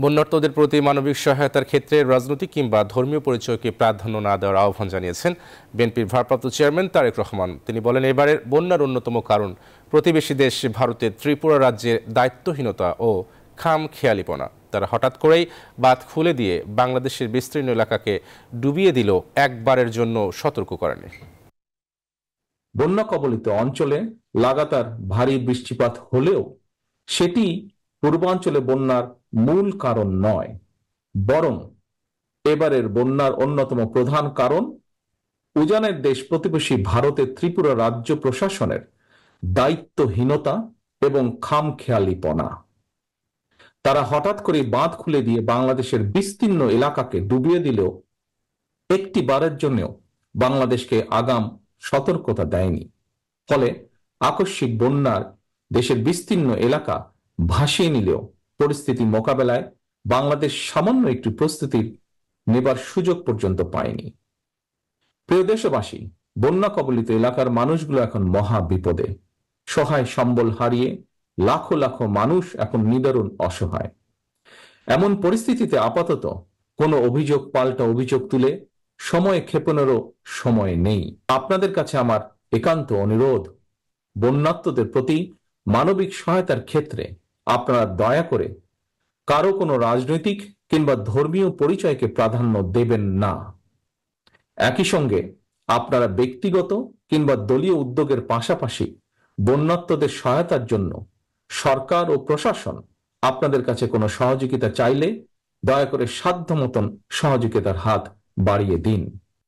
বন্যার্তদের প্রতি মানবিক সহায়তার ক্ষেত্রে রাজনৈতিক কিংবা ধর্মীয় পরিচয়কে প্রাধান্য না দেওয়ার আহ্বান জানিয়েছেন বিএনপির ভারপ্রাপ্ত চেয়ারম্যান তারেক রহমান। তিনি বলেন, এবারের বন্যার অন্যতম কারণ প্রতিবেশী দেশ ভারতের ত্রিপুরা রাজ্যের দায়িত্বহীনতা ও খামখেয়ালিপনা। তারা হঠাৎ করেই বাঁধ খুলে দিয়ে বাংলাদেশের বিস্তীর্ণ এলাকাকে ডুবিয়ে দিল, একবারের জন্য সতর্ক করেনি। বন্যা কবলিত অঞ্চলে লাগাতার ভারী বৃষ্টিপাত হলেও সেটি পূর্বাঞ্চলে বন্যার মূল কারণ নয়, বরং এবারের বন্যার অন্যতম প্রধান কারণ উজানের দেশ প্রতিবেশী ভারতের ত্রিপুরা রাজ্য প্রশাসনের দায়িত্বহীনতা এবং খামখেয়ালিপনা। তারা হঠাৎ করে বাঁধ খুলে দিয়ে বাংলাদেশের বিস্তীর্ণ এলাকাকে ডুবিয়ে দিলেও একটি বারের জন্যও বাংলাদেশকে আগাম সতর্কতা দেয়নি। ফলে আকস্মিক বন্যার দেশের বিস্তীর্ণ এলাকা ভাসিয়ে নিলেও পরিস্থিতি মোকাবেলায় বাংলাদেশ সামান্য একটি প্রস্তুতি নেবার সুযোগ পর্যন্ত পায়নি। প্রিয় দেশবাসী, বন্যা কবলিত এলাকার মানুষগুলো এখন মহা বিপদে। সহায় সম্বল হারিয়ে লাখো লাখো মানুষ এখন নিদারুণ অসহায়। এমন পরিস্থিতিতে আপাতত কোনো অভিযোগ পাল্টা অভিযোগ তুলে সময় ক্ষেপণেরও সময় নেই। আপনাদের কাছে আমার একান্ত অনুরোধ, বন্যার্তদের প্রতি মানবিক সহায়তার ক্ষেত্রে আপনারা দয়া করে কারো কোনো রাজনৈতিক কিংবা ধর্মীয় পরিচয়কে প্রাধান্য দেবেন না। একই সঙ্গে আপনারা ব্যক্তিগত কিংবা দলীয় উদ্যোগের পাশাপাশি বন্যার্তদের সহায়তার জন্য সরকার ও প্রশাসন আপনাদের কাছে কোনো সহযোগিতা চাইলে দয়া করে সাধ্য মতন সহযোগিতার হাত বাড়িয়ে দিন।